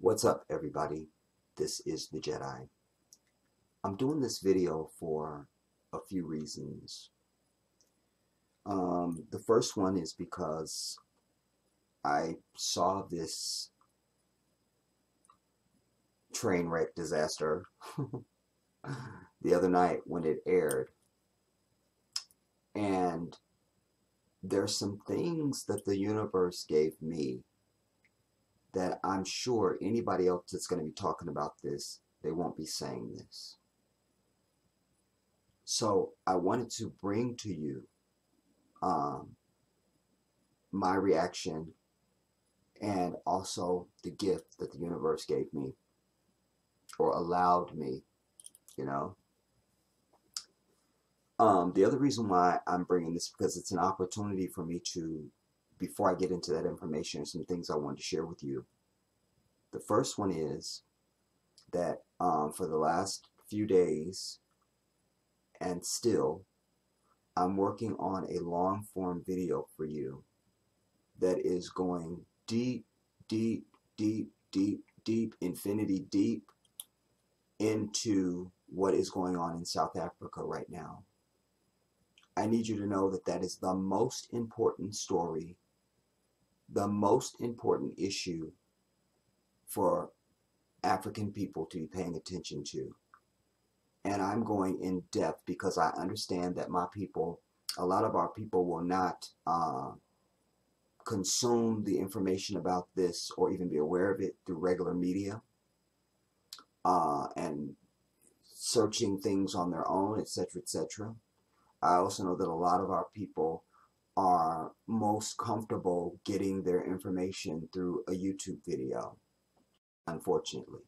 What's up, everybody? This is the Jedi. I'm doing this video for a few reasons. The first one is because I saw this train wreck disaster the other night when it aired, and there's some things that the universe gave me that I'm sure anybody else that's going to be talking about this, they won't be saying this. So I wanted to bring to you my reaction and also the gift that the universe gave me or allowed me, you know. The other reason why I'm bringing this because it's an opportunity for me to, before I get into that information, some things I want to share with you. The first one is that for the last few days and still, I'm working on a long form video for you that is going deep, deep, deep, deep, deep, infinity deep into what is going on in South Africa right now. I need you to know that that is the most important story, the most important issue for African people to be paying attention to. And I'm going in depth because I understand that my people, a lot of our people will not consume the information about this or even be aware of it through regular media and searching things on their own, etc., etc. I also know that a lot of our people are most comfortable getting their information through a YouTube video, unfortunately.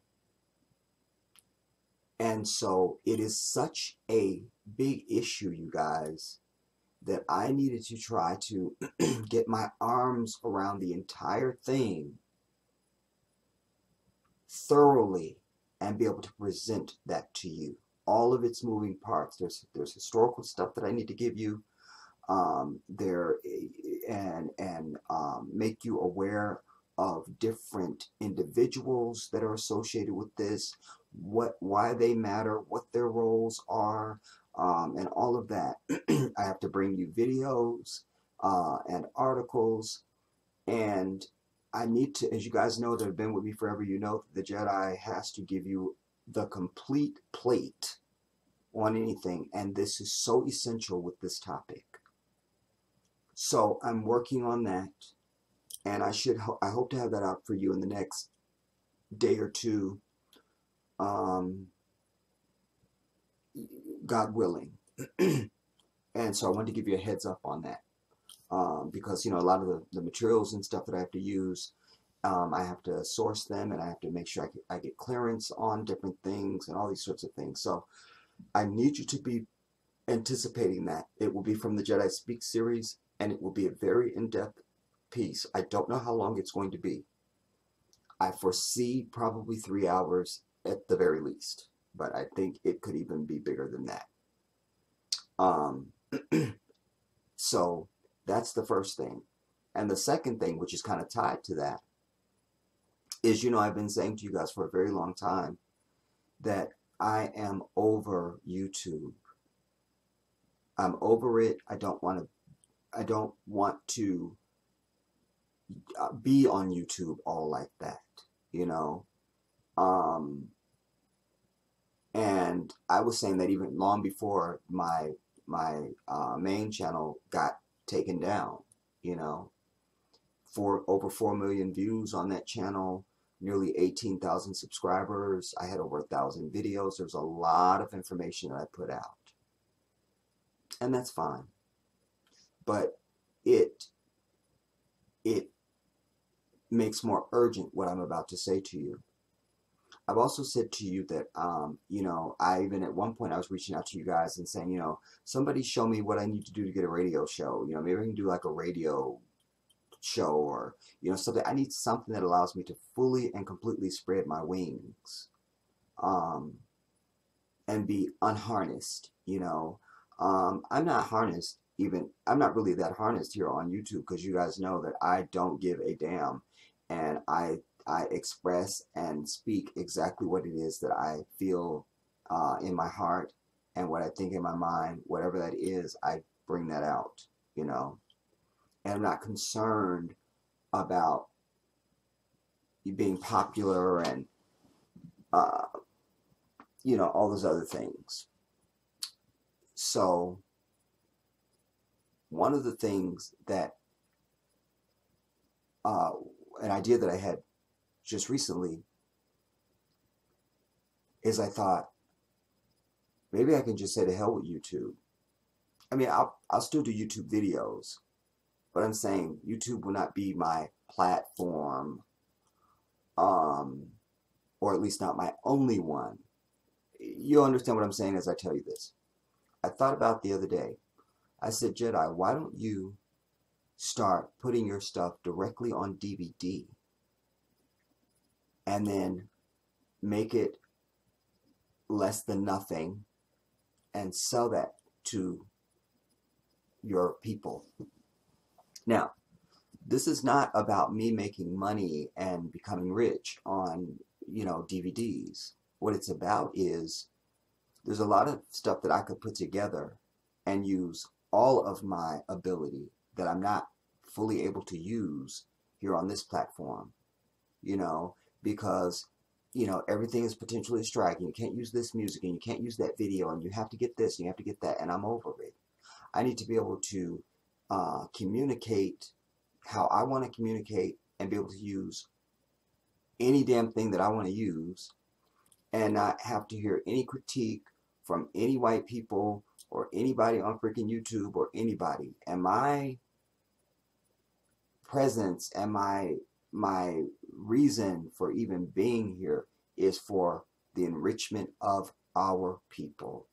And so it is such a big issue, you guys, that I needed to try to get my arms around the entire thing thoroughly and be able to present that to you. All of its moving parts. There's historical stuff that I need to give you make you aware of different individuals that are associated with this, why they matter, what their roles are, and all of that. I have to bring you videos and articles, and I need to, as you guys know that have been with me forever, you know the Jedi has to give you the complete plate on anything, and this is so essential with this topic. So I'm working on that, and I hope to have that out for you in the next day or two, God willing. And so I wanted to give you a heads up on that, because you know a lot of the materials and stuff that I have to use, I have to source them, and I have to make sure I get clearance on different things and all these sorts of things. So I need you to be anticipating that. It will be from the Jedi Speak series, and it will be a very in-depth piece. I don't know how long it's going to be. I foresee probably 3 hours at the very least, but I think it could even be bigger than that. So that's the first thing. And the second thing, which is kind of tied to that, is, you know, I've been saying to you guys for a very long time that I am over YouTube. I'm over it. I don't want to be on YouTube all like that, you know. And I was saying that even long before my main channel got taken down, you know. Over 4 million views on that channel, nearly 18,000 subscribers. I had over 1,000 videos. There's a lot of information that I put out, and that's fine. But it makes more urgent what I'm about to say to you. I've also said to you that, you know, I even at one point I was reaching out to you guys and saying, you know, somebody show me what I need to do to get a radio show. You know, maybe I can do like a radio show or, you know, something. I need something that allows me to fully and completely spread my wings and be unharnessed, you know. I'm not harnessed even. I'm not really that harnessed here on YouTube because you guys know that I don't give a damn. And I I express and speak exactly what it is that I feel in my heart and what I think in my mind. Whatever that is, I bring that out, you know. And I'm not concerned about you being popular and, uh, you know, all those other things. So one of the things that, an idea that I had just recently is I thought, maybe I can just say to hell with YouTube. I mean, I'll still do YouTube videos, but I'm saying YouTube will not be my platform, or at least not my only one. You'll understand what I'm saying as I tell you this. I thought about the other day. I said, Jedi, why don't you start putting your stuff directly on DVD and then make it less than nothing and sell that to your people. Now, this is not about me making money and becoming rich on, you know, DVDs. What it's about is there's a lot of stuff that I could put together and use all of my ability that I'm not fully able to use here on this platform, you know, because, you know, everything is potentially striking. You can't use this music and you can't use that video and you have to get this and you have to get that, and I'm over it. I need to be able to communicate how I want to communicate and be able to use any damn thing that I want to use and not have to hear any critique from any white people or anybody on freaking YouTube or anybody. And my presence and my reason for even being here is for the enrichment of our people.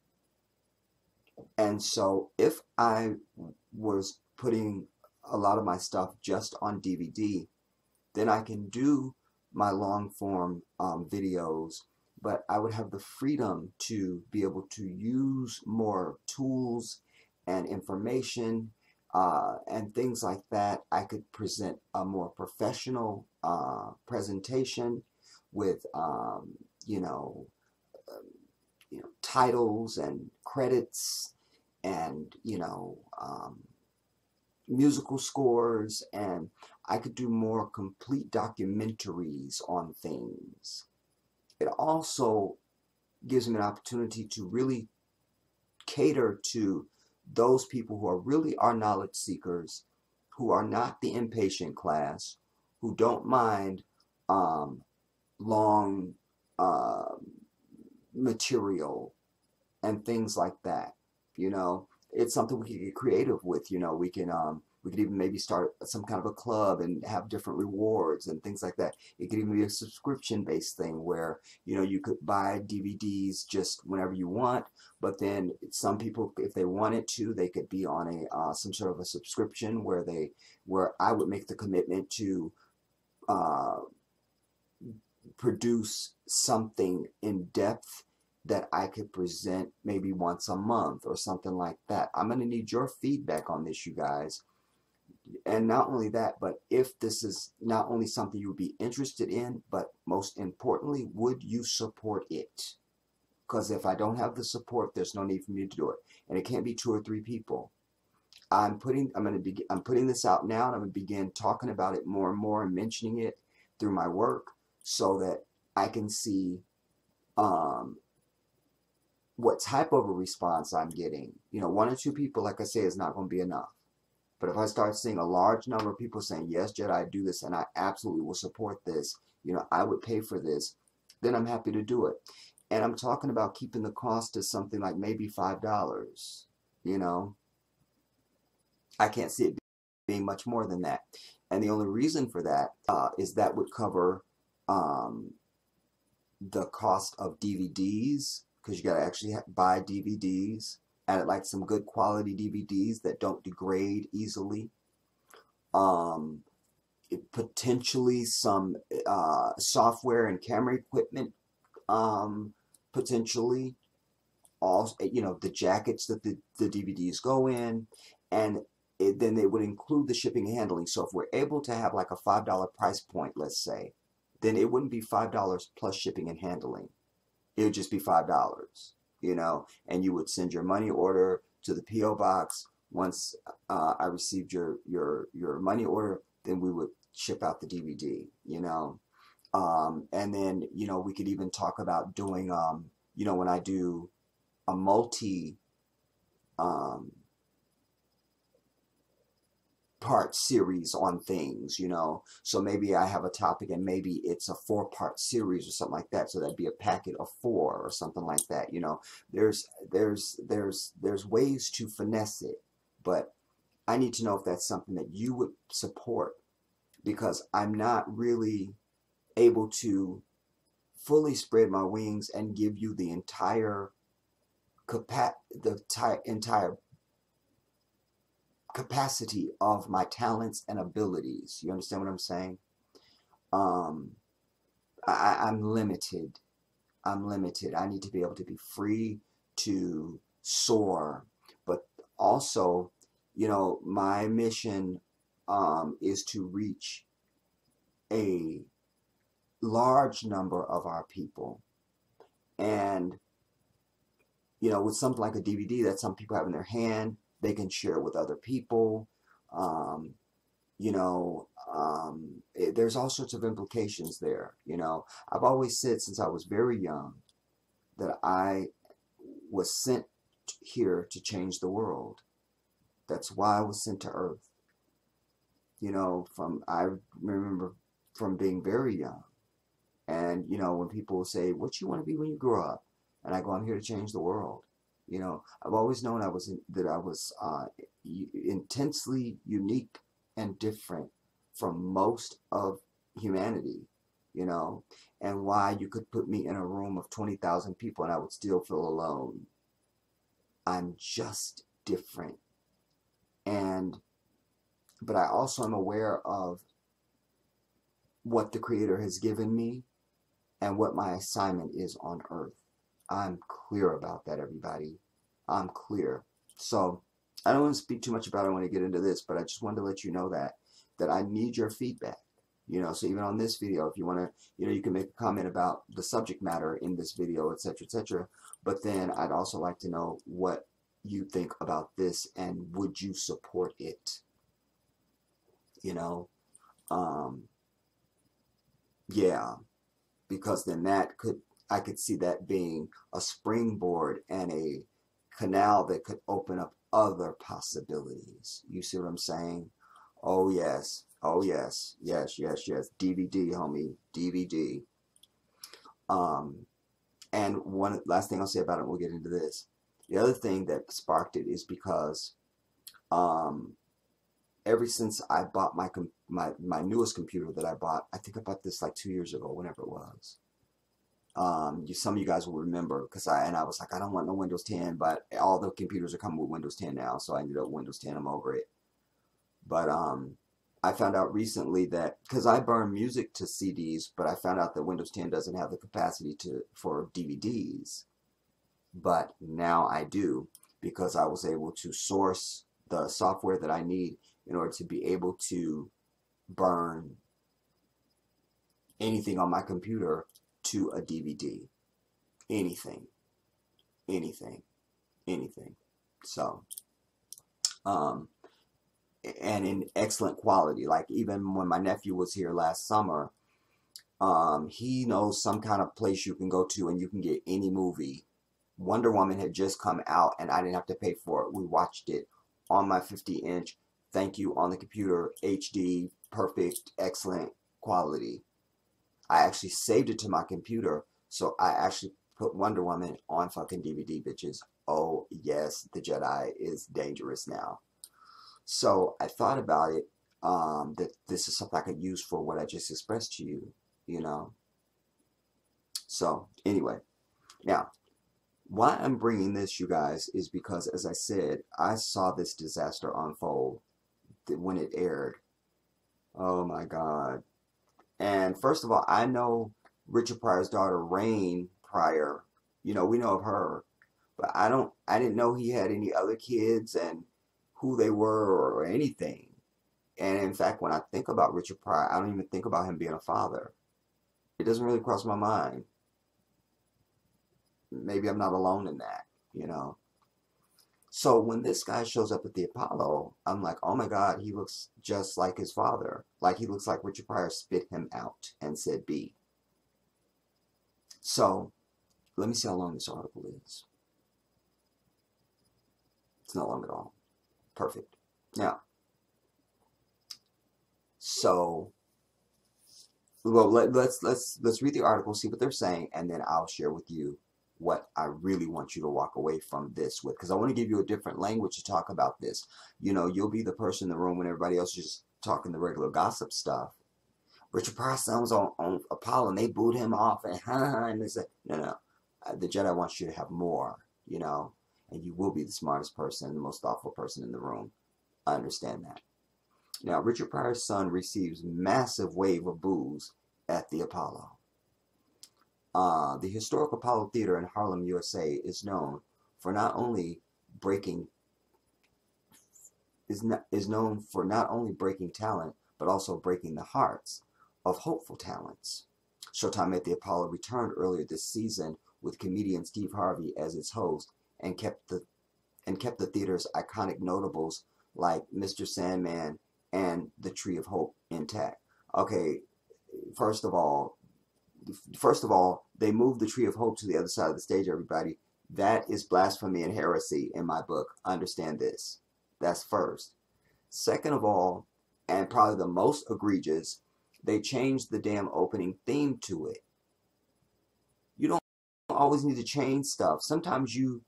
And so if I was putting a lot of my stuff just on DVD, then I can do my long form videos, but I would have the freedom to be able to use more tools and information and things like that. I could present a more professional presentation with, you know, titles and credits and, you know, musical scores, and I could do more complete documentaries on things. It also gives me an opportunity to really cater to those people who are really our knowledge seekers, who are not the impatient class, who don't mind long material and things like that. You know, it's something we can get creative with. You know, we could even maybe start some kind of a club and have different rewards and things like that. It could even be a subscription-based thing where, you know, you could buy DVDs just whenever you want, but then some people, if they wanted to, they could be on a some sort of a subscription where I would make the commitment to produce something in depth that I could present maybe once a month or something like that. I'm going to need your feedback on this, you guys. And not only that, but if this is not only something you would be interested in, but most importantly, would you support it? Because if I don't have the support, there's no need for me to do it. And it can't be 2 or 3 people. I'm putting this out now, and I'm going to begin talking about it more and more and mentioning it through my work so that I can see what type of a response I'm getting. You know, 1 or 2 people, like I say, is not going to be enough. But if I start seeing a large number of people saying, yes, Jedi, I do this, and I absolutely will support this, you know, I would pay for this, then I'm happy to do it. And I'm talking about keeping the cost to something like maybe $5, you know. I can't see it being much more than that. And the only reason for that is that would cover the cost of DVDs, because you got to actually buy DVDs, and like some good quality DVDs that don't degrade easily. Potentially some software and camera equipment, potentially. Also, you know, the jackets that the DVDs go in, and then they would include the shipping and handling. So if we're able to have like a $5 price point, let's say, then it wouldn't be $5 plus shipping and handling. It would just be $5, you know, and you would send your money order to the P.O. box. Once I received your money order, then we would ship out the DVD, you know. And then, you know, we could even talk about doing, you know, when I do a multi part series on things, you know. So maybe I have a topic and maybe it's a 4-part series or something like that. So that'd be a packet of 4 or something like that, you know. There's ways to finesse it, but I need to know if that's something that you would support, because I'm not really able to fully spread my wings and give you the entire entire capacity of my talents and abilities. You understand what I'm saying? I'm limited. I'm limited. I need to be able to be free to soar, but also, you know, my mission is to reach a large number of our people. And, you know, with something like a DVD that some people have in their hand, they can share it with other people. You know, there's all sorts of implications there. You know, I've always said since I was very young that I was sent here to change the world. That's why I was sent to Earth. You know, I remember from being very young. And, you know, when people say, what you want to be when you grow up? And I go, I'm here to change the world. You know, I've always known I was intensely unique and different from most of humanity, you know, and why you could put me in a room of 20,000 people and I would still feel alone. I'm just different. But I also am aware of what the Creator has given me and what my assignment is on Earth. I'm clear about that, everybody. I'm clear. So I don't want to speak too much about it. I want to get into this, but I just wanted to let you know that I need your feedback. You know, so even on this video, if you want to, you know, you can make a comment about the subject matter in this video, etc., etc. But then I'd also like to know what you think about this and would you support it? You know, yeah, because then I could see that being a springboard and a canal that could open up other possibilities. You see what I'm saying? Oh yes. Oh yes. Yes, yes, yes. DVD, homie. DVD. And one last thing I'll say about it, we'll get into this. The other thing that sparked it is because ever since I bought my newest computer that I bought, I think I bought this like 2 years ago, whenever it was. Some of you guys will remember because I was like, I don't want no Windows 10, but all the computers are coming with Windows 10 now, so I ended up Windows 10. I'm over it. But I found out recently that because I burn music to CDs, but I found out that Windows 10 doesn't have the capacity for DVDs. But now I do, because I was able to source the software that I need in order to be able to burn anything on my computer to a DVD. Anything. So, and in excellent quality. Like even when my nephew was here last summer, he knows some kind of place you can go to and you can get any movie. Wonder Woman had just come out and I didn't have to pay for it. We watched it on my 50-inch. Thank you, on the computer, HD, perfect, excellent quality. I actually saved it to my computer, so I actually put Wonder Woman on fucking DVD, bitches. Oh yes, the Jedi is dangerous now. So I thought about it, that this is something I could use for what I just expressed to you, you know. So anyway, now why I'm bringing this, you guys, is because, as I said, I saw this disaster unfold when it aired. Oh my God. And first of all, I know Richard Pryor's daughter, Rain Pryor. You know, we know of her, but I didn't know he had any other kids and who they were or anything. And in fact, when I think about Richard Pryor, I don't even think about him being a father. It doesn't really cross my mind. Maybe I'm not alone in that, you know. So when this guy shows up at the Apollo, I'm like, oh my God, he looks just like his father. Like he looks like Richard Pryor spit him out and said B. So let me see how long this article is. It's not long at all. Perfect. Now, so well, let's read the article, see what they're saying, and then I'll share with you what I really want you to walk away from this with, because I want to give you a different language to talk about this. You know, you'll be the person in the room when everybody else is just talking the regular gossip stuff. Richard Pryor's son was on Apollo, and they booed him off, and they said, no, the Jedi wants you to have more, you know, and you will be the smartest person, the most thoughtful person in the room. I understand that. Now, Richard Pryor's son receives massive wave of boos at the Apollo. The historic Apollo Theater in Harlem, USA, is known for not only breaking talent, but also breaking the hearts of hopeful talents. Showtime at the Apollo returned earlier this season with comedian Steve Harvey as its host, and kept the theater's iconic notables like Mr. Sandman and the Tree of Hope intact. Okay, first of all, they moved the Tree of Hope to the other side of the stage, everybody. That is blasphemy and heresy in my book. Understand this. That's first. Second of all, and probably the most egregious, they changed the damn opening theme to it. You don't always need to change stuff. Sometimes you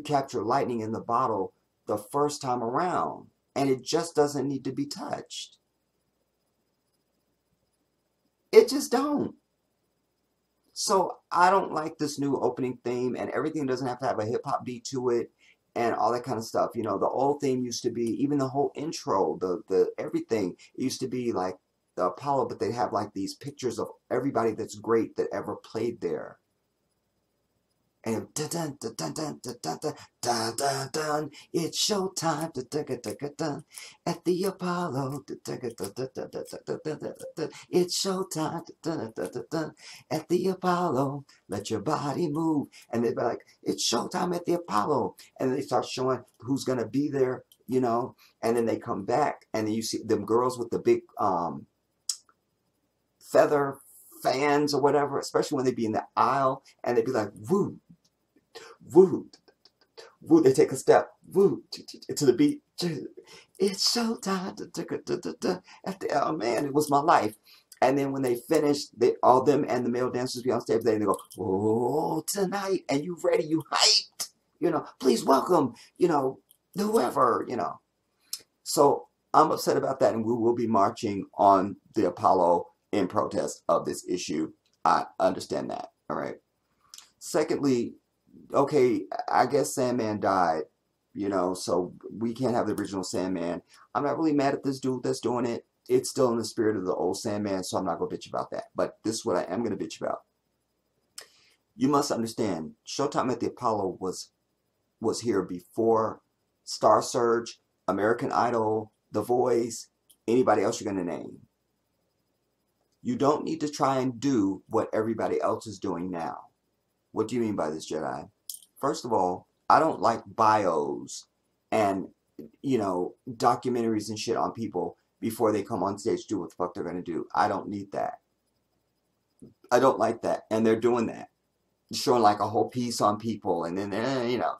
capture lightning in the bottle the first time around, and it just doesn't need to be touched. It just don't. So I don't like this new opening theme, and everything doesn't have to have a hip-hop beat to it and all that kind of stuff. You know, the old theme used to be, even the whole intro, the everything, it used to be like the Apollo, but they have like these pictures of everybody that's great that ever played there. And dun dun dun dun dun dun dun dun dun dun. It's showtime dun, at the Apollo. It's showtime dun, at the Apollo. Let your body move. And they'd be like, it's showtime at the Apollo. And they start showing who's gonna be there, you know. And then they come back, and then you see them girls with the big feather fans or whatever, especially when they be in the aisle, and they'd be like, woo, woo, woo. They take a step, woo, to the beat. It's showtime. Oh man, it was my life. And then when they finish, all them and the male dancers be on stage. They go, oh, tonight, and you ready, you hyped, you know. Please welcome, you know, whoever, you know. So I'm upset about that, and we will be marching on the Apollo in protest of this issue. I understand that. All right. Secondly, okay, I guess Sandman died, you know, so we can't have the original Sandman. I'm not really mad at this dude that's doing it. It's still in the spirit of the old Sandman, so I'm not going to bitch about that. But this is what I am going to bitch about. You must understand, Showtime at the Apollo was here before Star Search, American Idol, The Voice, anybody else you're going to name. You don't need to try and do what everybody else is doing now. What do you mean by this, Jedi? First of all, I don't like bios and, you know, documentaries and shit on people before they come on stage to do what the fuck they're going to do. I don't need that. I don't like that. And they're doing that. Showing like a whole piece on people. And then, you know,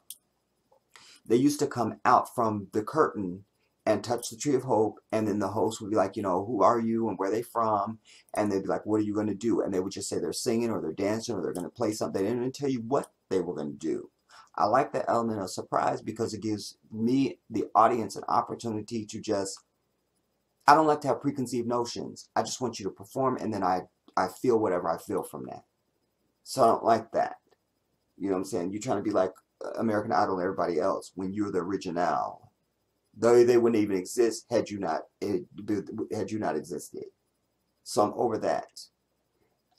they used to come out from the curtain and touch the Tree of Hope, and then the host would be like, you know, who are you and where are they from? And they'd be like, what are you going to do? And they would just say they're singing or they're dancing or they're going to play something. They didn't even tell you what they were going to do. I like that element of surprise because it gives me, the audience, an opportunity to just, I don't like to have preconceived notions. I just want you to perform, and then I feel whatever I feel from that. So I don't like that. You know what I'm saying? You're trying to be like American Idol and everybody else when you're the original. Though they wouldn't even exist had you not existed. So I'm over that.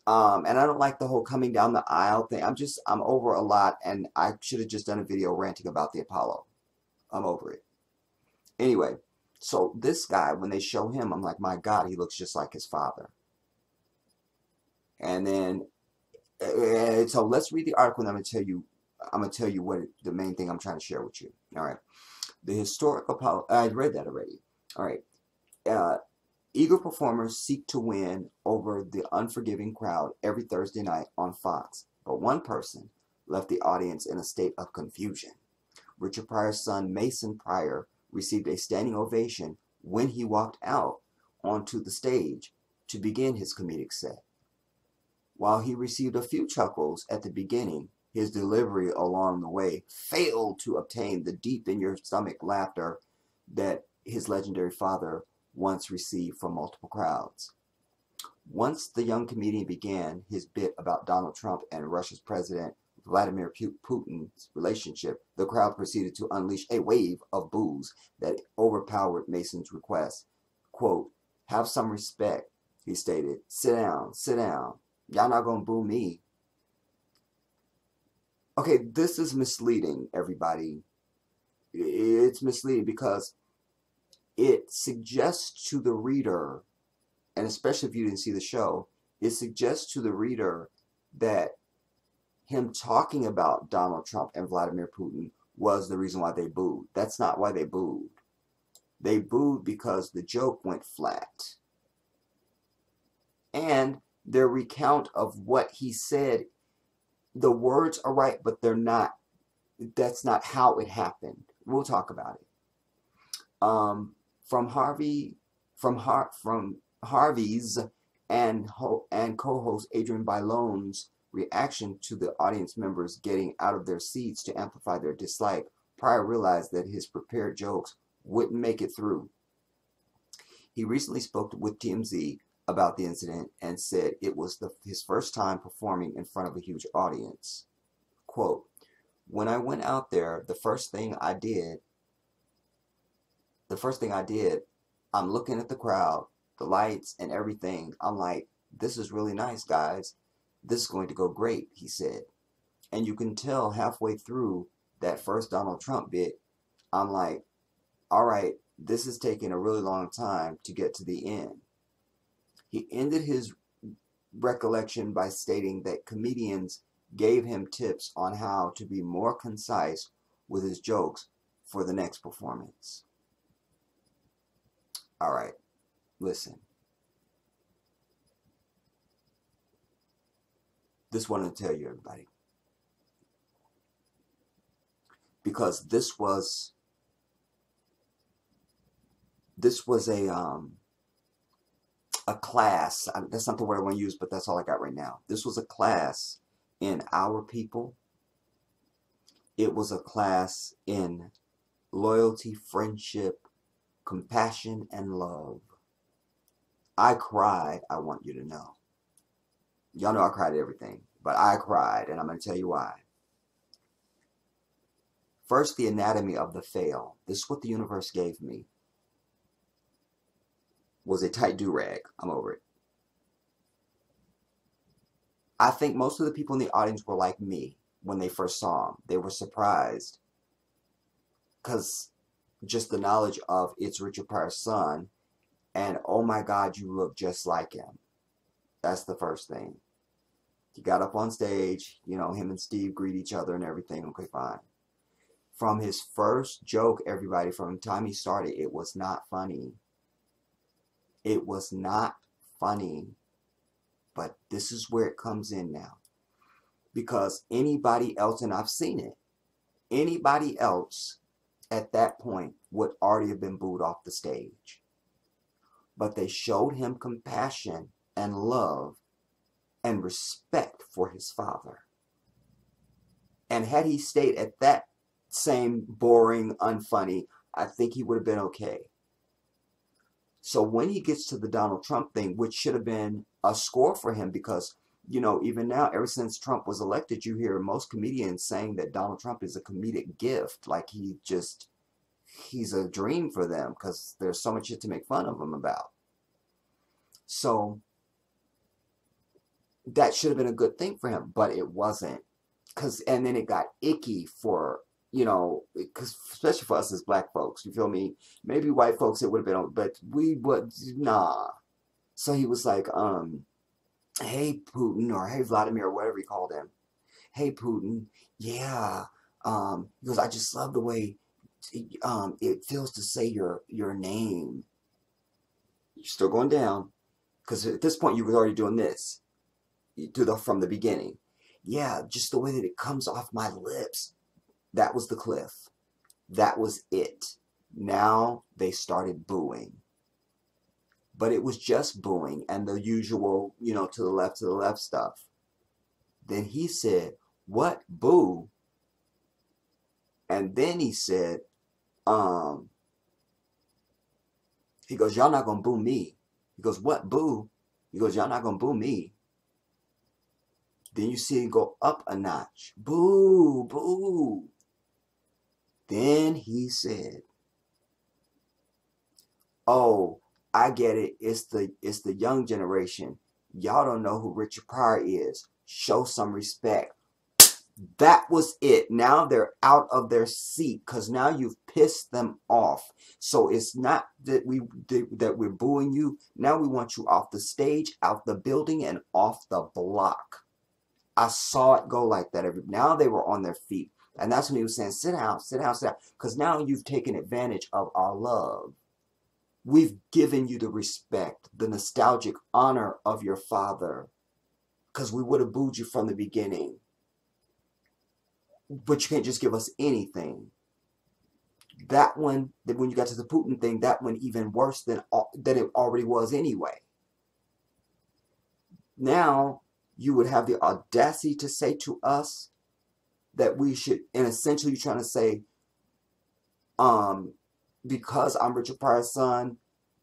And I don't like the whole coming down the aisle thing. I'm over a lot, and I should have just done a video ranting about the Apollo. I'm over it. Anyway, so this guy, when they show him, I'm like, my God, he looks just like his father. And then, so let's read the article, and I'm gonna tell you what the main thing I'm trying to share with you. All right. The historic Apollo. I read that already. All right. Eager performers seek to win over the unforgiving crowd every Thursday night on Fox, but one person left the audience in a state of confusion. Richard Pryor's son, Mason Pryor, received a standing ovation when he walked out onto the stage to begin his comedic set. While he received a few chuckles at the beginning, his delivery along the way failed to obtain the deep-in-your-stomach laughter that his legendary father once received from multiple crowds. Once the young comedian began his bit about Donald Trump and Russia's President Vladimir Putin's relationship, the crowd proceeded to unleash a wave of boos that overpowered Mason's request. Quote, "Have some respect," he stated. "Sit down, sit down. Y'all not gonna boo me." Okay, this is misleading, everybody. It's misleading because it suggests to the reader, and especially if you didn't see the show, it suggests to the reader that him talking about Donald Trump and Vladimir Putin was the reason why they booed. That's not why they booed. They booed because the joke went flat. And their recount of what he said, the words are right, but they're not. That's not how it happened. We'll talk about it. From Harvey's and co-host Adrian Bylone's reaction to the audience members getting out of their seats to amplify their dislike, Pryor realized that his prepared jokes wouldn't make it through. He recently spoke with TMZ about the incident and said it was his first time performing in front of a huge audience. Quote, "When I went out there, the first thing I did, I'm looking at the crowd, the lights and everything. I'm like, this is really nice, guys. This is going to go great," he said. And you can tell halfway through that first Donald Trump bit, I'm like, all right, this is taking a really long time to get to the end. He ended his recollection by stating that comedians gave him tips on how to be more concise with his jokes for the next performance. All right, listen. This wanted to tell you, everybody, because this was a class. That's not the word I want to use, but that's all I got right now. This was a class in our people. It was a class in loyalty, friendship, compassion, and love. I cried, I want you to know. Y'all know I cried at everything, but I cried, and I'm going to tell you why. First, the anatomy of the fail. This is what the universe gave me. Was a tight do-rag. I'm over it. I think most of the people in the audience were like me when they first saw him. They were surprised because just the knowledge of it's Richard Pryor's son, and oh my God, you look just like him. That's the first thing. He got up on stage, you know, him and Steve greet each other and everything. Okay, fine. From his first joke, everybody, from the time he started, it was not funny. It was not funny. But this is where it comes in now. Because anybody else, and I've seen it, anybody else at that point would already have been booed off the stage. But they showed him compassion and love and respect for his father. And had he stayed at that same boring, unfunny, I think he would have been okay. So when he gets to the Donald Trump thing, which should have been a score for him, because, you know, even now, ever since Trump was elected, you hear most comedians saying that Donald Trump is a comedic gift. Like he's a dream for them because there's so much shit to make fun of him about. So that should have been a good thing for him, but it wasn't. And then it got icky for, you know, because especially for us as black folks, you feel me? Maybe white folks it would have been, but we would, nah. So he was like, hey Putin, or hey Vladimir, or whatever he called him. Hey Putin, yeah. He goes, I just love the way it feels to say your name. You're still going down, because at this point you were already doing this from the beginning. Yeah, just the way that it comes off my lips. That was the cliff. That was it. Now they started booing. But it was just booing and the usual, to the left stuff. Then he said, what, boo? And then he said, he goes, y'all not gonna boo me. He goes, what, boo? He goes, y'all not gonna boo me. Then you see it go up a notch. Boo, boo. Then he said, oh, I get it. It's the young generation. Y'all don't know who Richard Pryor is. Show some respect. That was it. Now they're out of their seat because now you've pissed them off. So it's not that we're booing you. Now we want you off the stage, out the building, and off the block. I saw it go like that. Now they were on their feet. And that's when he was saying, sit down, sit down, sit down. Because now you've taken advantage of our love. We've given you the respect, the nostalgic honor of your father. Because we would have booed you from the beginning. But you can't just give us anything. That one, when you got to the Putin thing, that one even worse than it already was anyway. Now, you would have the audacity to say to us that we should, and essentially you're trying to say, because I'm Richard Pryor's son,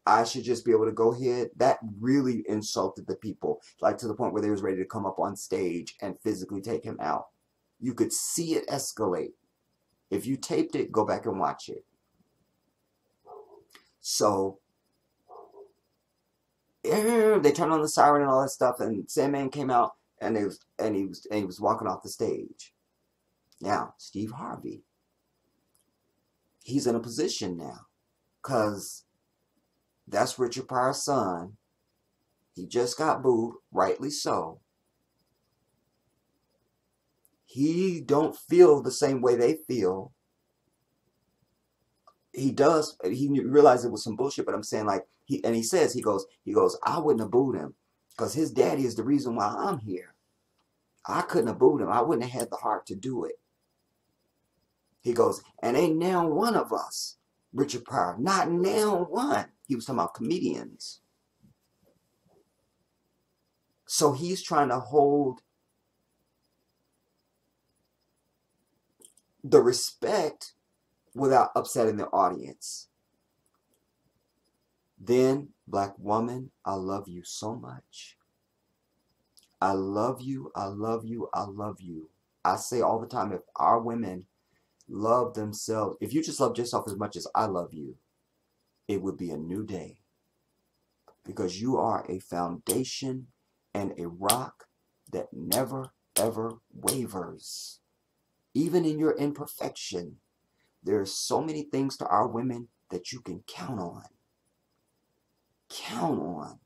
I should just be able to go ahead. That really insulted the people, like to the point where they was ready to come up on stage and physically take him out. You could see it escalate. If you taped it, go back and watch it. So they turned on the siren and all that stuff, and Sandman came out, and he was walking off the stage. Now, Steve Harvey, he's in a position now, because that's Richard Pryor's son. He just got booed, rightly so. He don't feel the same way they feel. He does. He realized it was some bullshit, but I'm saying, like, he goes, I wouldn't have booed him because his daddy is the reason why I'm here. I couldn't have booed him. I wouldn't have had the heart to do it. He goes, and ain't now one of us, Richard Pryor, not now one. He was talking about comedians. So he's trying to hold the respect without upsetting the audience. Then, black woman, I love you so much. I love you, I love you, I love you. I say all the time, if our women love themselves, if you just loved yourself as much as I love you, it would be a new day. Because you are a foundation and a rock that never, ever wavers. Even in your imperfection, there are so many things to our women that you can count on. Count on.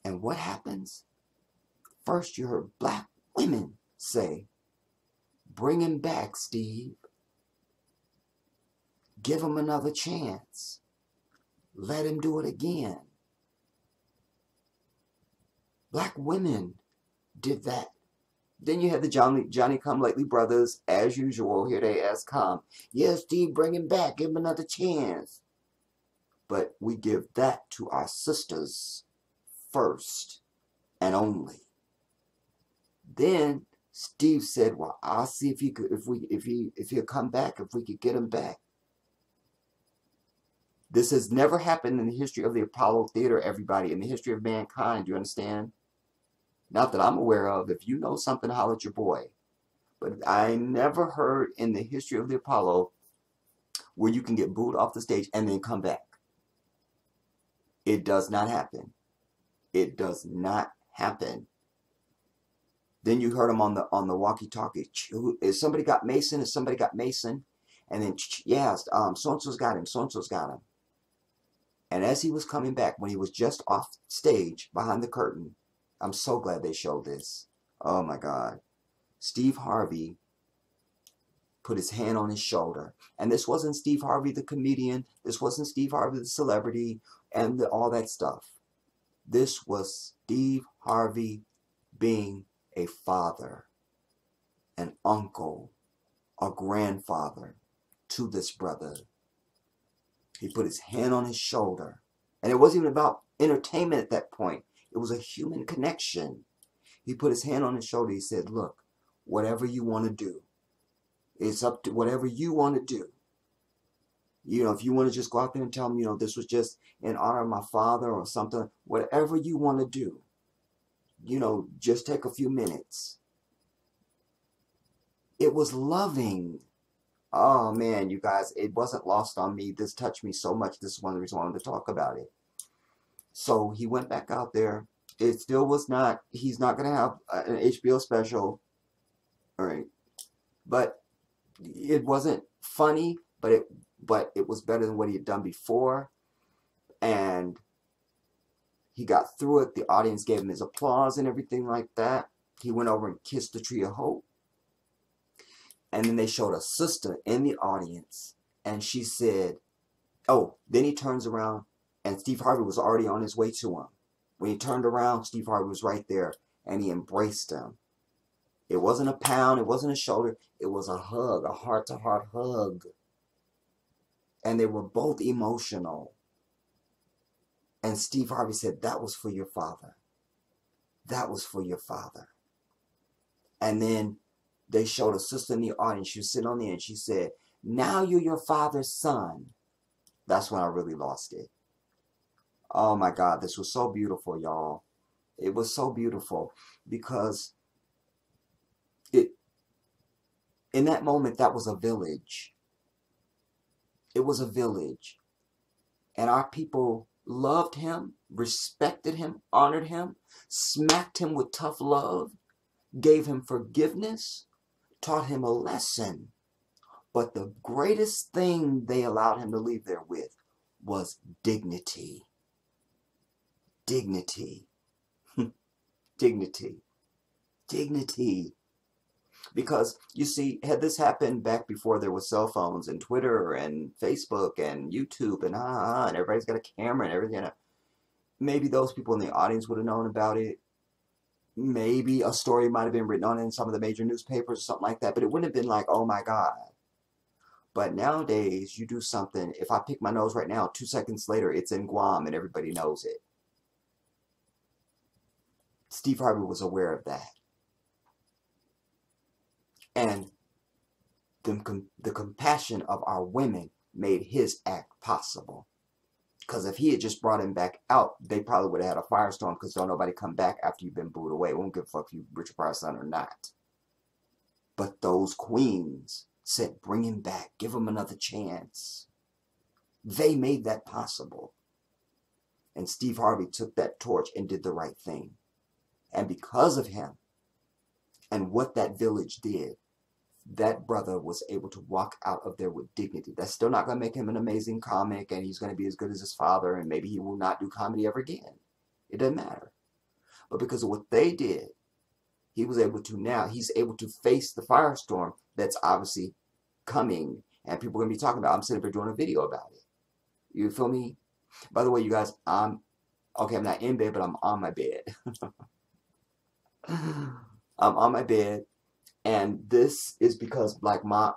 And what happens? First, you heard black women say, bring him back, Steve. Give him another chance. Let him do it again. Black women did that. Then you had the Johnny Come Lately brothers, as usual. Here they as come. Yes, Steve, bring him back. Give him another chance. But we give that to our sisters first and only. Then Steve said, "Well, I'll see if he'll come back. If we could get him back." This has never happened in the history of the Apollo Theater, everybody, in the history of mankind. Do you understand? Not that I'm aware of. If you know something, holler at your boy. But I never heard in the history of the Apollo where you can get booed off the stage and then come back. It does not happen. It does not happen. Then you heard him on the walkie-talkie. Is somebody got Mason? Is somebody got Mason? And then, yeah, so-and-so's got him. So-and-so's got him. And as he was coming back, when he was just off stage behind the curtain, I'm so glad they showed this. Oh my God. Steve Harvey put his hand on his shoulder. And this wasn't Steve Harvey the comedian. This wasn't Steve Harvey the celebrity and all that stuff. This was Steve Harvey being a father, an uncle, a grandfather to this brother. He put his hand on his shoulder. And it wasn't even about entertainment at that point. It was a human connection. He put his hand on his shoulder. He said, look, whatever you want to do, it's up to whatever you want to do. You know, if you want to just go out there and tell them, you know, this was just in honor of my father or something, whatever you want to do, you know, just take a few minutes. It was loving. Oh, man, you guys, it wasn't lost on me. This touched me so much. This is one of the reasons I wanted to talk about it. So he went back out there. It still was not, he's not going to have an HBO special. All right. But it wasn't funny, but it was better than what he had done before. And he got through it. The audience gave him his applause and everything like that. He went over and kissed the tree of hope. And then they showed a sister in the audience. And she said, oh, then he turns around and Steve Harvey was already on his way to him. When he turned around, Steve Harvey was right there and he embraced him. It wasn't a pound. It wasn't a shoulder. It was a hug, a heart-to-heart hug. And they were both emotional. And Steve Harvey said, that was for your father. That was for your father. And then they showed a sister in the audience. She was sitting on the end. She said, now you're your father's son. That's when I really lost it. Oh my God, this was so beautiful, y'all. It was so beautiful because in that moment, that was a village. It was a village. And our people loved him, respected him, honored him, smacked him with tough love, gave him forgiveness, taught him a lesson. But the greatest thing they allowed him to leave there with was dignity. Dignity. Dignity. Dignity. Because, you see, had this happened back before there were cell phones and Twitter and Facebook and YouTube and and everybody's got a camera and everything, maybe those people in the audience would have known about it. Maybe a story might have been written on it in some of the major newspapers or something like that, but it wouldn't have been like, oh my God. But nowadays, you do something, if I pick my nose right now, 2 seconds later, it's in Guam and everybody knows it. Steve Harvey was aware of that. And the compassion of our women made his act possible. Because if he had just brought him back out, they probably would have had a firestorm because don't nobody come back after you've been booed away. We won't give a fuck if you Richard Pryor's son or not. But those queens said, bring him back. Give him another chance. They made that possible. And Steve Harvey took that torch and did the right thing. And because of him and what that village did, that brother was able to walk out of there with dignity. That's still not going to make him an amazing comic and he's going to be as good as his father and maybe he will not do comedy ever again. It doesn't matter. But because of what they did, he was able to now, he's able to face the firestorm that's obviously coming and people are going to be talking about. I'm sitting here doing a video about it. You feel me? By the way, you guys, I'm not in bed, but I'm on my bed. I'm on my bed. And this is because, like, my,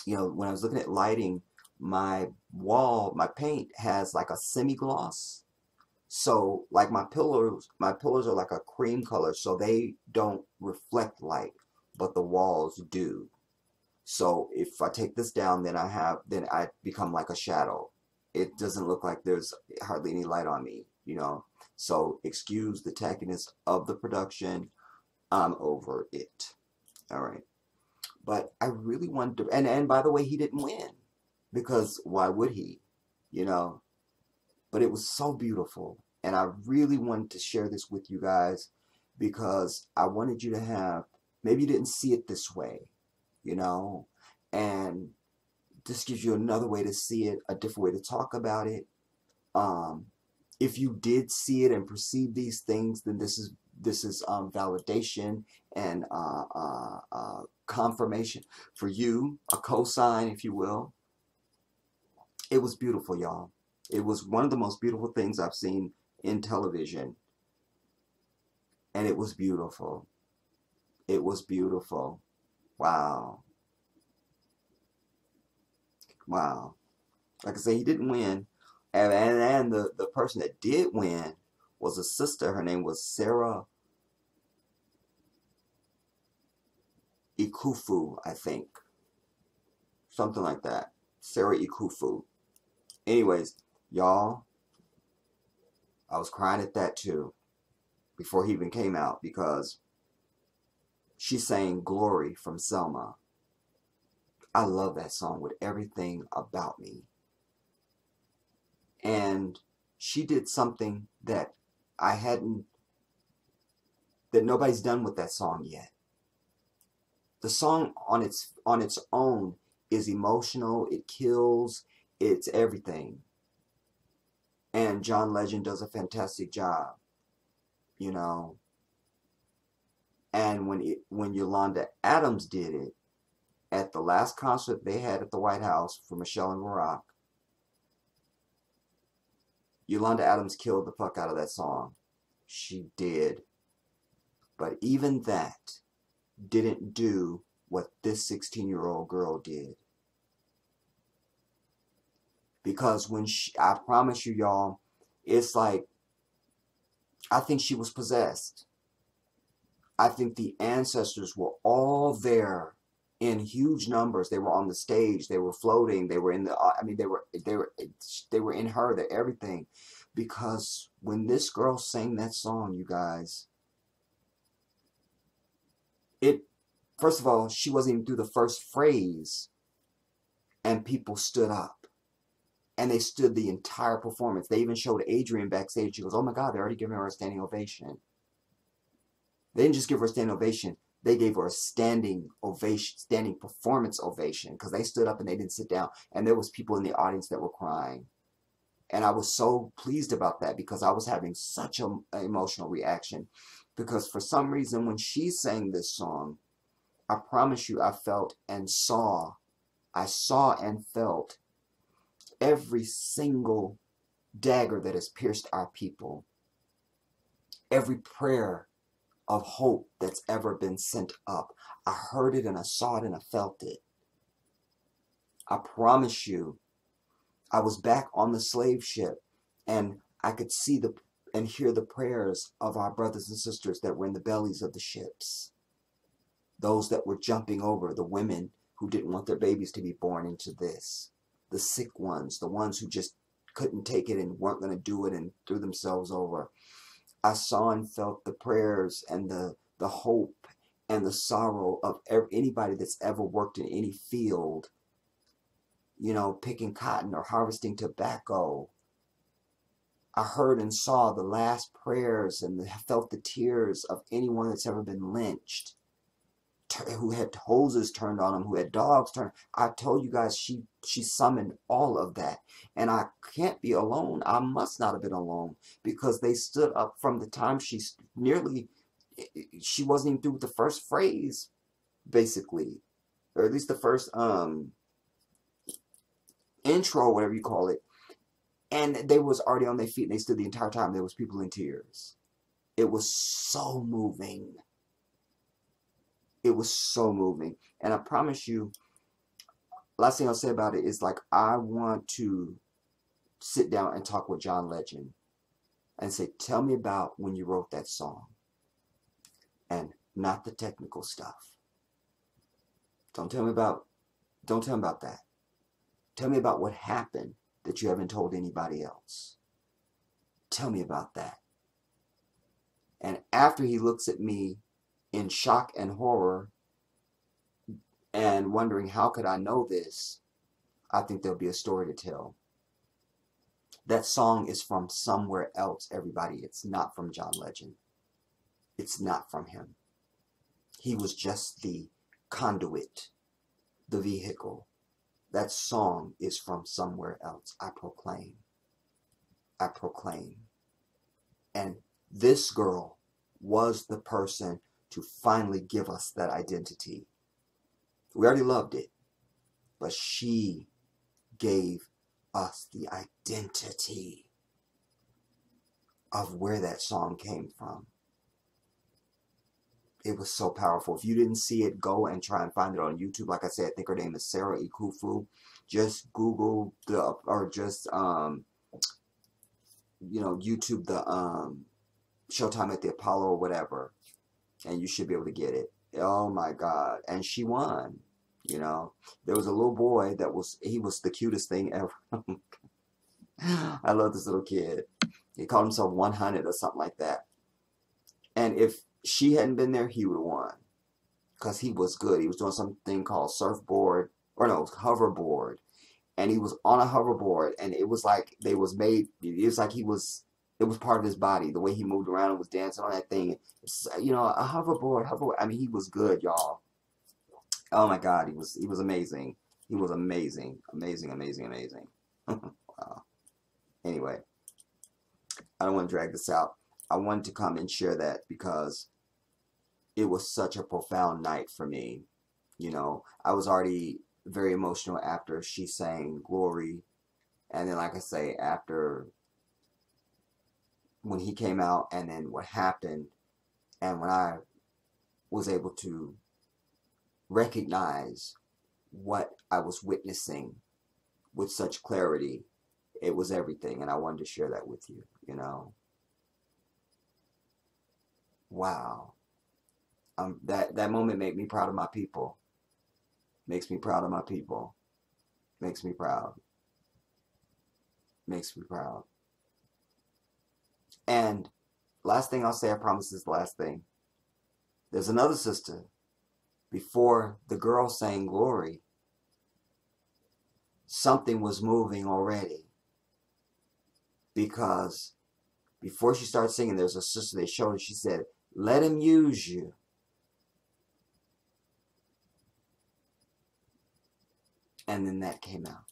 you know, when I was looking at lighting, my wall, my paint has, like, a semi-gloss. So, like, my pillars are, like, a cream color, so they don't reflect light, but the walls do. So, if I take this down, then I become like a shadow. It doesn't look like there's hardly any light on me, you know. So, excuse the tackiness of the production. I'm over it. All right. But I really wanted to, and by the way, he didn't win because why would he, you know? But it was so beautiful. And I really wanted to share this with you guys because I wanted you to have, maybe you didn't see it this way, you know? And this gives you another way to see it, a different way to talk about it. if you did see it and perceive these things, then this is validation and confirmation for you, a cosign, if you will. It was beautiful, y'all. It was one of the most beautiful things I've seen in television. And it was beautiful. It was beautiful. Wow. Wow. Like I say, he didn't win. And the person that did win was a sister. Her name was Sarah Ikufu, I think. Something like that. Sarah Ikufu. Anyways, y'all, I was crying at that too before he even came out, because she sang Glory from Selma. I love that song with everything about me. And she did something that that nobody's done with that song yet. The song on its own is emotional, it kills, it's everything. And John Legend does a fantastic job, you know. And when Yolanda Adams did it at the last concert they had at the White House for Michelle and Barack, Yolanda Adams killed the fuck out of that song. She did. But even that didn't do what this 16-year-old girl did. Because I promise you, y'all, it's like, I think she was possessed. I think the ancestors were all there in huge numbers. They were on the stage. They were floating. They were in the, I mean, they were in her, they're everything. Because when this girl sang that song, you guys, first of all, she wasn't even through the first phrase, and people stood up. And they stood the entire performance. They even showed Adrienne backstage. She goes, oh my God, they're already giving her a standing ovation. They didn't just give her a standing ovation. They gave her a standing ovation, standing performance ovation, because they stood up and they didn't sit down. And there was people in the audience that were crying. And I was so pleased about that, because I was having such an emotional reaction. Because for some reason, when she sang this song, I promise you, I felt and saw. I saw and felt every single dagger that has pierced our people. Every prayer of hope that's ever been sent up. I heard it and I saw it and I felt it. I promise you, I was back on the slave ship, and I could see and hear the prayers of our brothers and sisters that were in the bellies of the ships. Those that were jumping over, the women who didn't want their babies to be born into this. The sick ones, the ones who just couldn't take it and weren't going to do it and threw themselves over. I saw and felt the prayers and the hope and the sorrow of anybody that's ever worked in any field, you know, picking cotton or harvesting tobacco. I heard and saw the last prayers and felt the tears of anyone that's ever been lynched, who had hoses turned on them, who had dogs turned. I told you guys, she summoned all of that. And I can't be alone. I must not have been alone, because they stood up from the time she wasn't even through with the first phrase, basically. Or at least the first intro, whatever you call it. And they was already on their feet, and they stood the entire time. There was people in tears. It was so moving. It was so moving. And I promise you, last thing I'll say about it is, like, I want to sit down and talk with John Legend and say, tell me about when you wrote that song, and not the technical stuff. Don't tell me about that. Tell me about what happened that you haven't told anybody else. Tell me about that. And after he looks at me in shock and horror and wondering, how could I know this? I think there'll be a story to tell. That song is from somewhere else, everybody. It's not from John Legend. It's not from him. He was just the conduit, the vehicle. That song is from somewhere else. I proclaim. I proclaim. And this girl was the person to finally give us that identity. We already loved it, but she gave us the identity of where that song came from. It was so powerful. If you didn't see it, go and try and find it on YouTube. Like I said, I think her name is Sarah Ikufu. Just Google or just YouTube the Showtime at the Apollo or whatever, and you should be able to get it. Oh my God! And she won. You know, there was a little boy he was the cutest thing ever. I love this little kid. He called himself 100 or something like that. And if she hadn't been there, he would have won. Because he was good. He was doing something called surfboard, or no, hoverboard. And he was on a hoverboard, and it was like it was part of his body. The way he moved around and was dancing on that thing. You know, a hoverboard. I mean, he was good, y'all. Oh my God, he was amazing. He was amazing. Amazing. Wow. Anyway, I don't want to drag this out. I wanted to come and share that because it was such a profound night for me. You know, I was already very emotional after she sang Glory. And then, like I say, after when he came out and then what happened, and when I was able to recognize what I was witnessing with such clarity, it was everything. And I wanted to share that with you, you know. Wow. That moment made me proud of my people. Makes me proud of my people. Makes me proud. Makes me proud. And last thing I'll say, I promise this is the last thing. There's another sister. Before the girl sang Glory, something was moving already. Because before she started singing, there's a sister they showed her, she said, "Let him use you." And then that came out.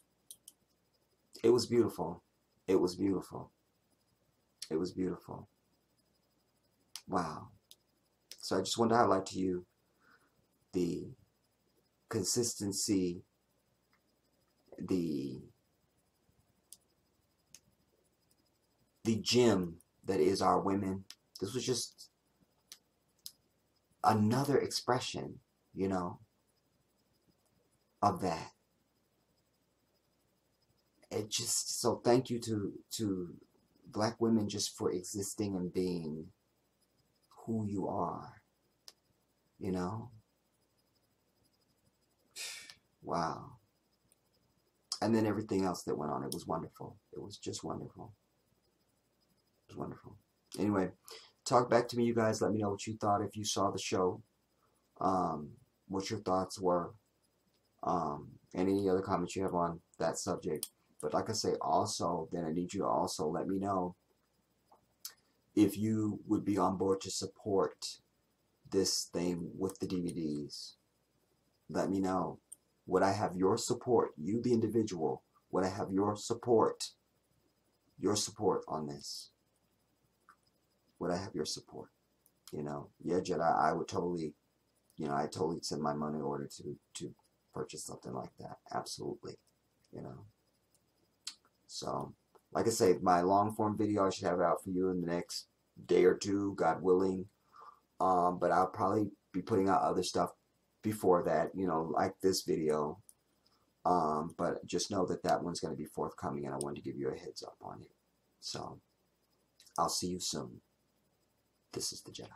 It was beautiful. It was beautiful. It was beautiful. Wow. So I just wanted to highlight to you the consistency, the gem that is our women. This was just another expression, you know, of that. It just, so thank you to Black women just for existing and being who you are, you know. Wow. And then everything else that went on, it was wonderful. It was just wonderful. It was wonderful. Anyway, talk back to me, you guys. Let me know what you thought if you saw the show. What your thoughts were. And any other comments you have on that subject. But like I say, also, then I need you to also let me know if you would be on board to support this thing with the DVDs. Let me know. Would I have your support? You, the individual, would I have your support? Your support on this? Would I have your support? You know, yeah, Jedi, I would totally, you know, I totally send my money in order to purchase something like that. Absolutely, you know. So, like I say, my long form video, I should have it out for you in the next day or two, God willing. But I'll probably be putting out other stuff before that, you know, like this video. But just know that that one's going to be forthcoming, and I wanted to give you a heads up on it. So, I'll see you soon. This is the Jedi.